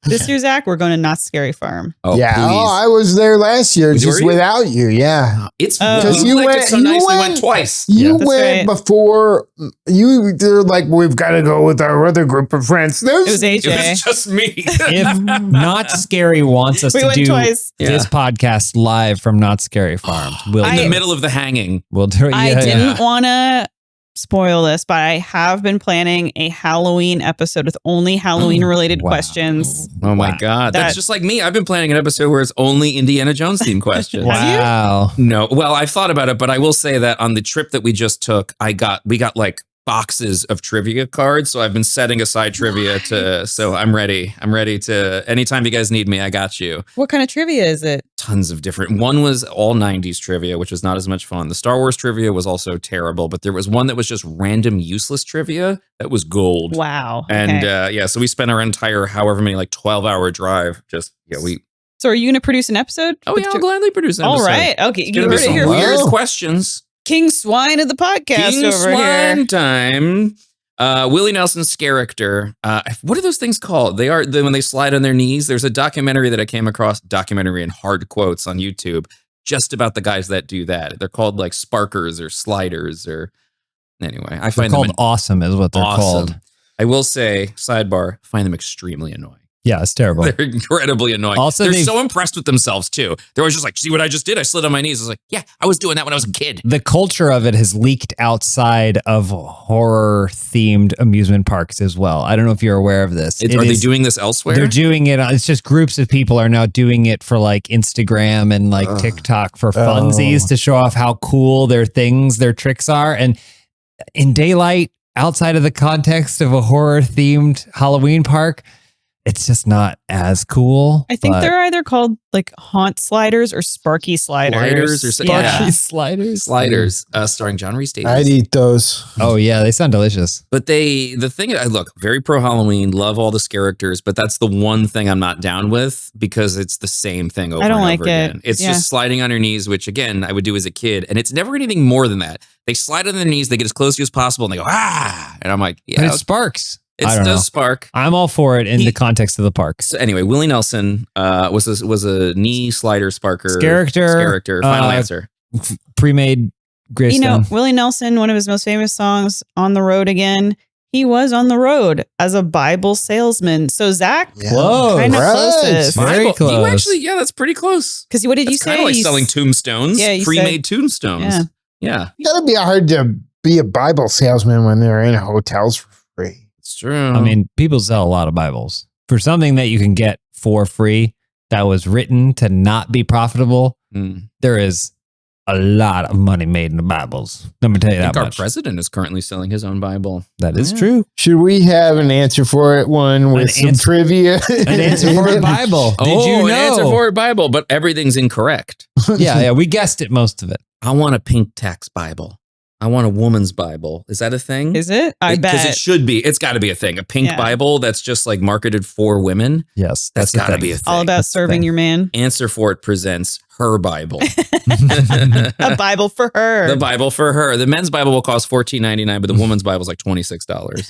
This year, Zach, we're going to Not Scary Farm. Oh, yeah. please. Oh, I was there last year Were just you? without you. Yeah. It's Because you you went, went- so you nice. We went- went twice. You That's went right. before they're like, we've got to go with our other group of friends. It was It AJ. was just me. If Not Scary wants us We to went do twice. this podcast live from Not Scary Farms, we'll In do the it. middle of the hanging. We'll do it. I Yeah, didn't want to spoil this, but I have been planning a Halloween episode with only Halloween related Wow. questions. Oh my Wow. God. That's That- just like me. I've been planning an episode where it's only Indiana Jones themed questions. Wow. No. Well, I've thought about it, but I will say that on the trip that we just took, we got like boxes of trivia cards. So I've been setting aside trivia so I'm ready. I'm ready to, anytime you guys need me, I got you. What kind of trivia is it? Tons of different, one was all 90s trivia, which was not as much fun. The Star Wars trivia was also terrible, but there was one that was just random useless trivia that was gold. Wow. And Okay. so we spent our entire, however many, like 12-hour drive. So are you going to produce an episode? Oh yeah, I'll gladly produce an All episode. right. Okay. It's You gonna be heard it some here weird first. questions. King Swine of the podcast King over Swine here. time. Willie Nelson's character. What are those things called? They are when they slide on their knees. There's a documentary that I came across, documentary in hard quotes on YouTube, just about the guys that do that. They're called like sparkers or sliders or anyway. I They're find called them awesome is what they're awesome. called. I will say, sidebar, find them extremely annoying. Yeah, it's terrible. They're incredibly annoying. Also, they're they've- so impressed with themselves too. They're always just like, see what I just did? I slid on my knees. I was like, yeah, I was doing that when I was a kid. The culture of it has leaked outside of horror-themed amusement parks as well. I don't know if you're aware of this. Are they doing this elsewhere? They're doing it. It's just groups of people are now doing it for like Instagram and like TikTok for funsies to show off how cool their tricks are. And in daylight, outside of the context of a horror-themed Halloween park, it's just not as cool. I think they're either called like haunt sliders or sparky sliders. Sliders, starring John Rhys Davies. I'd eat those. Oh yeah, they sound delicious. But the thing, I look, very pro Halloween, love all the characters, but that's the one thing I'm not down with because it's the same thing over I don't and like over it. again. It's Yeah. just sliding on your knees, which again, I would do as a kid. And it's never anything more than that. They slide on their knees, they get as close to you as possible, and they go, ah! And I'm like, yeah. But it sparks. It I don't know. does spark. I'm all for it in the context of the park. So anyway, Willie Nelson was a knee slider sparker. Character. Final answer. Pre-made gravestone. Willie Nelson, one of his most famous songs, On the Road Again, he was on the road as a Bible salesman. So Zach, Whoa. kind of Right. closest. Very Bible- close. You actually, yeah, that's pretty close. Because what did you That's say? kind of like You selling tombstones. Yeah, you pre-made tombstones. Yeah. Yeah, You gotta be hard to be a Bible salesman when they're in hotels for free. it's true. I mean, people sell a lot of Bibles. For something that you can get for free that was written to not be profitable, there is a lot of money made in the Bibles. Let me tell you I think that our much. president is currently selling his own Bible. That is Yeah. true. Should we have an answer for it? One with An some answer- trivia. An answer for a Bible. Did you know? An answer for a Bible, but everything's incorrect. yeah, we guessed it, most of it. I want a pink tax Bible. I want a woman's Bible. Is that a thing? Is it? I Because bet. it should be. It's got to be a thing. A pink Yeah. Bible that's just like marketed for women. Yes, That's the got to thing. be a thing. All about That's the serving thing. your man. Answer for it presents her Bible. A Bible for her. The Bible for her. The men's Bible will cost $14.99, but the woman's Bible is like $26.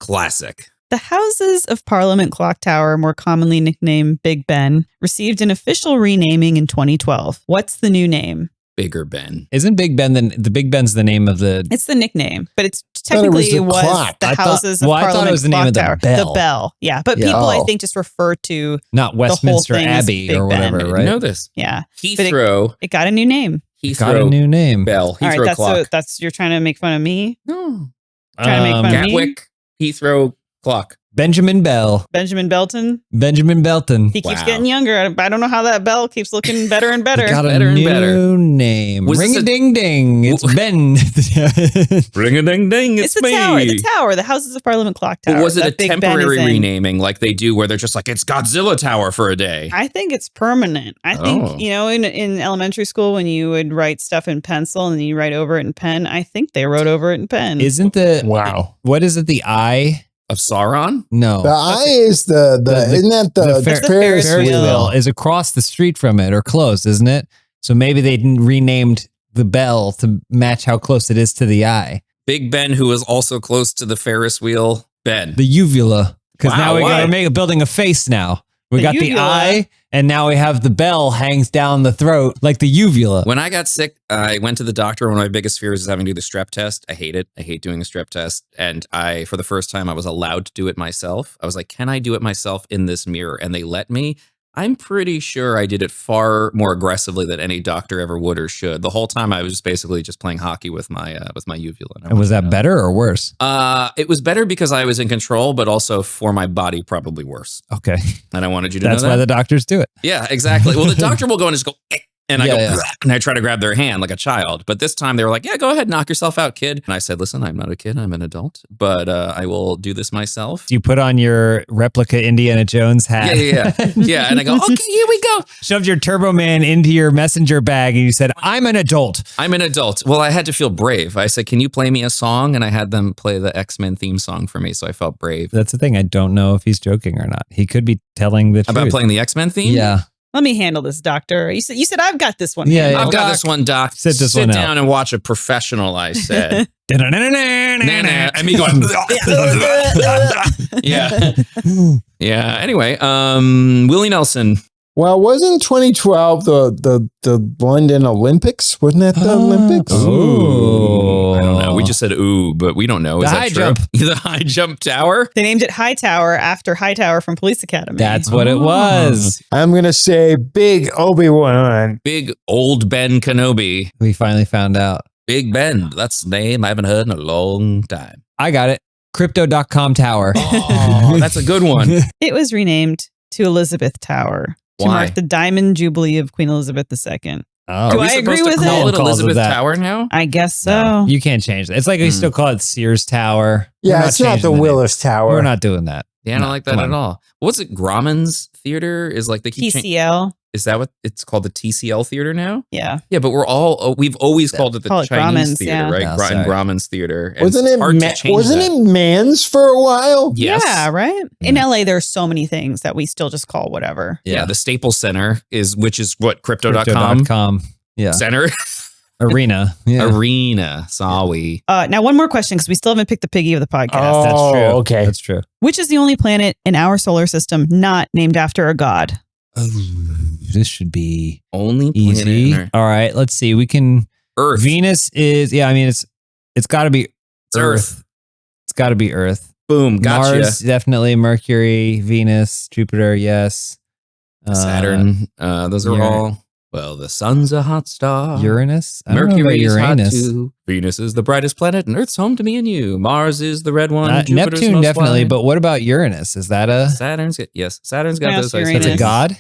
Classic. The Houses of Parliament Clock Tower, more commonly nicknamed Big Ben, received an official renaming in 2012. What's the new name? Bigger Ben. Isn't Big Ben the Big Ben's the name of the? It's the nickname, but it's thought it was technically the was clock. the I thought- Houses well, of I thought it Parliament was the name Clock of the Tower. bell. The bell, yeah. But Yeah. people, I Oh. think, just refer to Not Westminster thing is Abbey Big or Ben. whatever, I didn't right? know this. yeah. Heathrow. It got a new name. Got a new name. Bell. All right, Heathrow that's clock. that's you're trying to make fun of me. No. Trying to make fun of me? Gatwick. Heathrow clock. Benjamin Bell. Benjamin Belton. Benjamin Belton. He keeps Wow. getting younger. I don't know how that bell keeps looking better and better. Got a Better and new better. name. Was this Ring a ding ding. It's Ben. Ring a ding ding. It's the tower. The tower. The Houses of Parliament Clock Tower. But was it a that Big Ben is temporary in. renaming like they do where they're just like, it's Godzilla Tower for a day? I think it's permanent. I Oh. think, in elementary school when you would write stuff in pencil and then you write over it in pen, I think they wrote over it in pen. Isn't the Wow. what is it? The eye? Of Sauron? No. The eye is the isn't that the Ferris Ferris wheel. wheel is across the street from it or close, isn't it? So maybe they renamed the bell to match how close it is to the eye. Big Ben, who is also close to the Ferris wheel. Ben. The uvula. Because Wow, now we why? got to building a face now. We The got the uvula. eye, and now we have the bell hangs down the throat like the uvula. When I got sick, I went to the doctor. One of my biggest fears is having to do the strep test. I hate it. I hate doing a strep test. And for the first time, I was allowed to do it myself. I was like, can I do it myself in this mirror? And they let me. I'm pretty sure I did it far more aggressively than any doctor ever would or should. The whole time I was just basically just playing hockey with my uvula. And was that better or worse? It was better because I was in control, but also for my body, probably worse. Okay. And I wanted you to That's know why that. the doctors do it. Yeah, exactly. Well, the doctor will go and just go, "Eh," and I Yeah, go, yeah. "Bleh," and I try to grab their hand like a child. But this time they were like, yeah, go ahead, knock yourself out, kid. And I said, listen, I'm not a kid, I'm an adult, but I will do this myself. You put on your replica Indiana Jones hat. Yeah. Yeah. And I go, okay, here we go. Shoved your Turbo Man into your messenger bag and you said, I'm an adult. I'm an adult. Well, I had to feel brave. I said, can you play me a song? And I had them play the X-Men theme song for me. So I felt brave. That's the thing. I don't know if he's joking or not. He could be telling the truth. About playing the X-Men theme? Yeah. Let me handle this, doctor. You said I've got this one. Yeah, handled. I've got Doc, this one, Doc. sit this one out. down and watch a professional, I said. And me going, yeah. Yeah. Anyway, Willie Nelson, Well, wasn't 2012 the London Olympics? Wasn't that the Olympics? Oh. I don't know. We just said ooh, but we don't know. Is The that high true? jump. The high jump tower? They named it High Tower after Hightower from Police Academy. That's what it was. I'm going to say Big Obi-Wan. Big old Ben Kenobi. We finally found out. Big Ben. That's the name I haven't heard in a long time. I got it. Crypto.com Tower. Oh, that's a good one. It was renamed to Elizabeth Tower to Why? mark the Diamond Jubilee of Queen Elizabeth II. Oh. Do Are we I agree supposed to with call it? it Calls it Elizabeth that. Tower now? I guess so. No, you can't change that. It's like we still call it Sears Tower. Yeah, We're it's not changing the name. Willis Tower. We're not doing that. Yeah, I don't No, like that come at on. all. What's it? Grauman's Theater is like they keep changing. TCL. Is that what it's called? The TCL Theater now? Yeah. Yeah, but we've always called it the Call it Chinese Grauman's, Theater, yeah. right? No, And sorry. Grauman's Theater. And Wasn't it's it hard to change that. it Mann's for a while? Yes. Yeah, right? In LA, there's so many things that we still just call whatever. Yeah, the Staples Center which is what, Crypto.com? Crypto.com. Yeah. Center? Arena. Yeah. Arena. Sorry. Now, one more question because we still haven't picked the Piggy of the podcast. Oh, That's true. okay. That's true. Which is the only planet in our solar system not named after a god? Oh, this should be Only planet easy. in our- All right. Let's see. We can. Earth. Venus is. Yeah. I mean, it's got to be It's Earth. It's got to be Earth. Boom. Gotcha. Mars, definitely. Mercury, Venus, Jupiter. Yes. Saturn. Those are Uran- all. Well, the sun's a hot star. Uranus. I don't know about Mercury is hot Uranus. too. Venus is the brightest planet, and Earth's home to me and you. Mars is the red one. Jupiter's Neptune, most definitely. wide. But what about Uranus? Is that a? Saturn's got Saturn's got Yes, those. I Uranus. That's a think. god.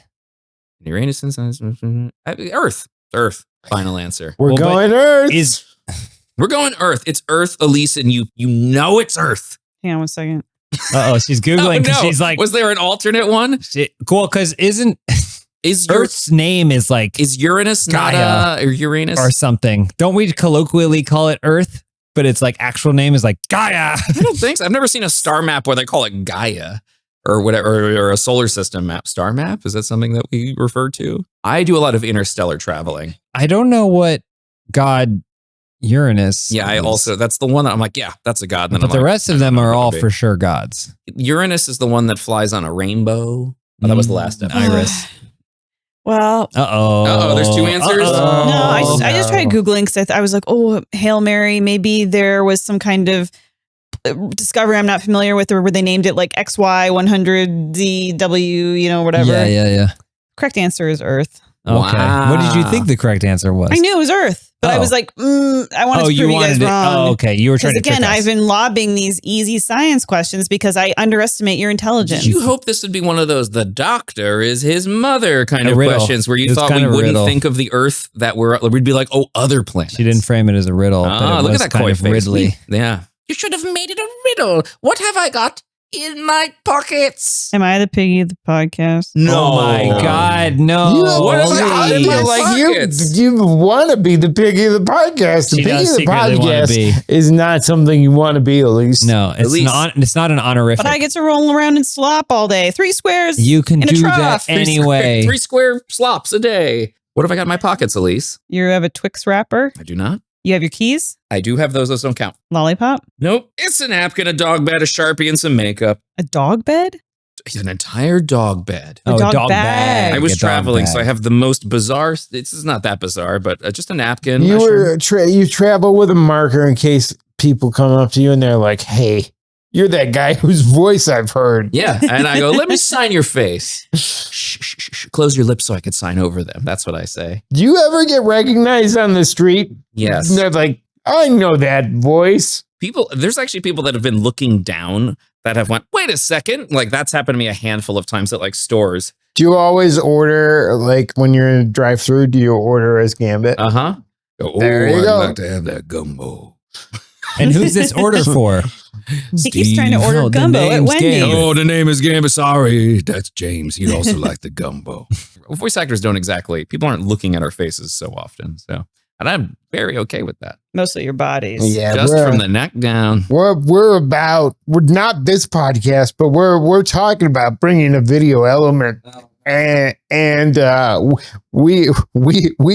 Uranus and Earth. Final answer. We're Well, but going Earth. Is We're going Earth. It's Earth, Elyse, and you know it's Earth. Hang on one second. she's googling because she's like, was there an alternate one? cool. Because isn't Is Earth's name is like is Uranus Gaia. not or Uranus? or something? Don't we colloquially call it Earth? But it's like actual name is like Gaia. I don't think so. I've never seen a star map where they call it Gaia or whatever, or a solar system map. Star map? Is that something that we refer to? I do a lot of interstellar traveling. I don't know what god Uranus. Yeah, I is. also, that's the one that I'm like, yeah, that's a god. And then But I'm the like, rest of I them don't know are what all it would for sure gods. be. Uranus is the one that flies on a rainbow. Oh, that was the last episode. Iris. Well, Uh-oh. There's two answers? no, I just tried no. Googling because I was like, oh, Hail Mary. Maybe there was some kind of discovery I'm not familiar with, or where they named it like XY100ZW, whatever. Yeah. Correct answer is Earth. Okay. Wow. What did you think the correct answer was? I knew it was Earth, but I Oh. was like, I wanted to prove you guys wrong. Oh, okay. You were trying Because to trick again, us. I've been lobbing these easy science questions because I underestimate your intelligence. Did you hope this would be one of those "the doctor is his mother" kind A of riddle. questions where It you was thought kind we of a wouldn't riddle. think of the Earth that we'd be like, oh, other planets. She didn't frame it as a riddle. but Ah, it look was at that kind coy of face. Ridley. Yeah. You should have made it a riddle. What have I got in my pockets? Am I the Piggy of the podcast? Oh my God, no. You, What is I that in my feel like pockets? you want to be the Piggy of the podcast. The She Piggy does of the secretly wanna be. podcast is not something you want to be, Elyse. No, it's Elise. not. It's not an honorific. But I get to roll around and slop all day. 3 squares. You can in a do that trough. anyway. 3 square slops a day. What have I got in my pockets, Elyse? You have a Twix wrapper. I do not. You have your keys. I do have those don't count. Lollipop. Nope. It's a napkin, a dog bed, a Sharpie, and some makeup. A dog bed. An entire dog bed. A dog bag. bag. I was a dog traveling, so I bag. have the most bizarre. This is not that bizarre, but just a napkin. You a shirt. you travel with a marker in case people come up to you and they're like, "Hey, you're that guy whose voice I've heard." Yeah, and I go, let me sign your face. Shh, shh, shh, shh. Close your lips so I can sign over them. That's what I say. Do you ever get recognized on the street? Yes. And they're like, "I know that voice." There's actually people that have been looking down that have went, wait a second. Like that's happened to me a handful of times at like stores. Do you always order, like when you're in a drive-through, do you order as Gambit? Uh-huh. There you go. I'd like to have that gumbo. And who's this order for? He keeps trying to order Oh, the gumbo at name's Wendy's. Gabe. Oh, the name is Gambit. Sorry, that's James. He'd also like the gumbo. Voice actors don't exactly, people aren't looking at our faces so often. So, and I'm very okay with that. Mostly your bodies. Yeah, Just from the neck down. we're not this podcast, but we're talking about bringing a video element, and we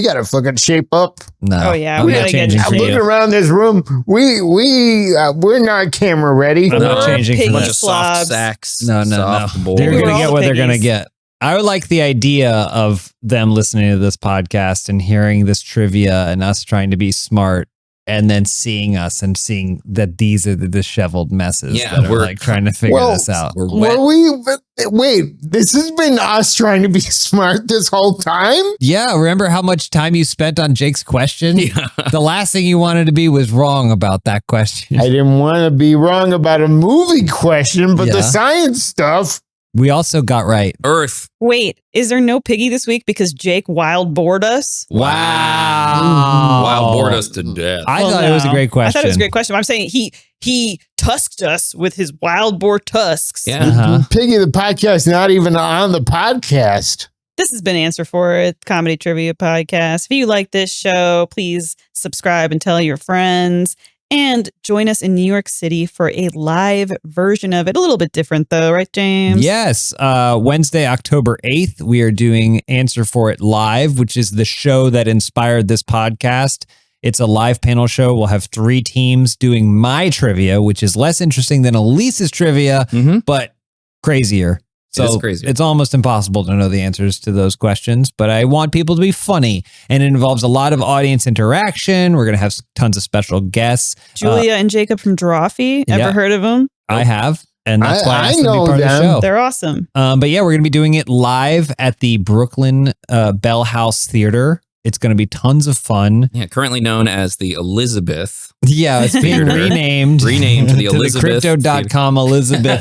got to fucking shape up. No. Oh, yeah, I'm we not gotta get- changing I'm for Looking you. around this room, we're not camera ready. I'm not Or changing for piggy Bunch that. of soft slobs. sacks. No. Soft They're boys. going to all get what they're going to piggies. get. I would like the idea of them listening to this podcast and hearing this trivia and us trying to be smart and then seeing us and seeing that these are the disheveled messes that are like trying to figure this out. Wait, this has been us trying to be smart this whole time? Yeah, remember how much time you spent on Jake's question? Yeah. The last thing you wanted to be was wrong about that question. I didn't want to be wrong about a movie question, but the science stuff. We also got right. Earth. Wait, is there no Piggy this week because Jake wild bored us? Wow. Wild bored us to death. I thought it was a great question. I thought it was a great question. I'm saying he tusked us with his wild boar tusks. Yeah. Piggy the podcast not even on the podcast. This has been Answer For It, Comedy Trivia Podcast. If you like this show, please subscribe and tell your friends. And join us in New York City for a live version of it. A little bit different though, right, James? Yes. Wednesday, October 8th, we are doing Answer For It Live, which is the show that inspired this podcast. It's a live panel show. We'll have 3 teams doing my trivia, which is less interesting than Elyse's trivia, but crazier. So it's almost impossible to know the answers to those questions, but I want people to be funny, and it involves a lot of audience interaction. We're going to have tons of special guests. Julia and Jacob from Drawfee. Ever heard of them? I have. And that's why I asked them to be know part of the show. They're awesome. But yeah, we're going to be doing it live at the Brooklyn Bell House Theater. It's going to be tons of fun. Yeah, currently known as the Elizabeth. Yeah, it's being renamed. Renamed to the Elizabeth. The Crypto.com Elizabeth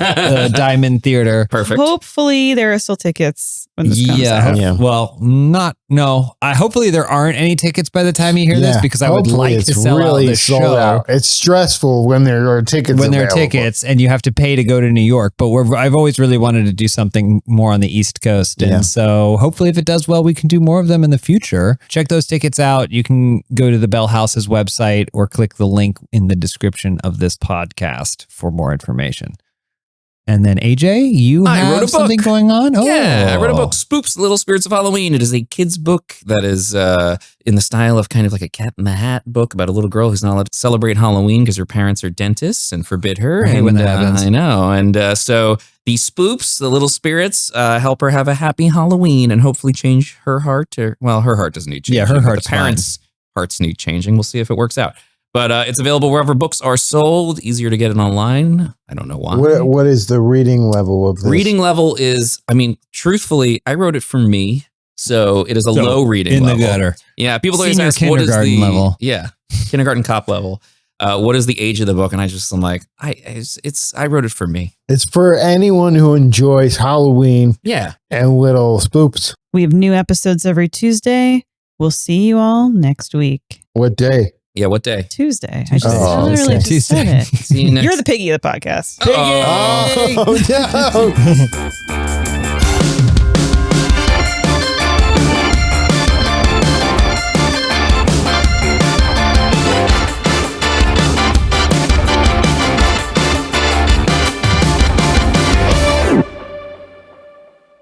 Diamond Theater. Perfect. Hopefully there are still tickets when this comes out. Yeah. Well, hopefully there aren't any tickets by the time you hear this, because I would like to sell out the show. Out. It's stressful when there are tickets and you have to pay to go to New York. But I've always really wanted to do something more on the East Coast. And so hopefully if it does well, we can do more of them in the future. Check those tickets out. You can go to the Bell House's website or click the link in the description of this podcast for more information. And then AJ, you have something going on? Oh. Yeah, I wrote a book, Spoops, Little Spirits of Halloween. It is a kid's book that is in the style of kind of like a Cat in the Hat book about a little girl who's not allowed to celebrate Halloween because her parents are dentists and forbid her. I hate when that happens. I know. And so the Spoops, the little spirits, help her have a happy Halloween and hopefully change her heart. Her heart doesn't need changing. Yeah, her heart's the parents' hearts need changing. We'll see if it works out. But it's available wherever books are sold. Easier to get it online. I don't know why. What is the reading level of this? Reading level is, truthfully, I wrote it for me. So it is a low reading level. In the gutter. Yeah. People always Senior ask, what is the level. Yeah. Kindergarten cop level. What is the age of the book? And I'm like, I wrote it for me. It's for anyone who enjoys Halloween. Yeah. And little spoops. We have new episodes every Tuesday. We'll see you all next week. What day? Yeah, what day? Tuesday. I literally just said it. See you next. You're the Piggy of the podcast. Piggy! Oh, no.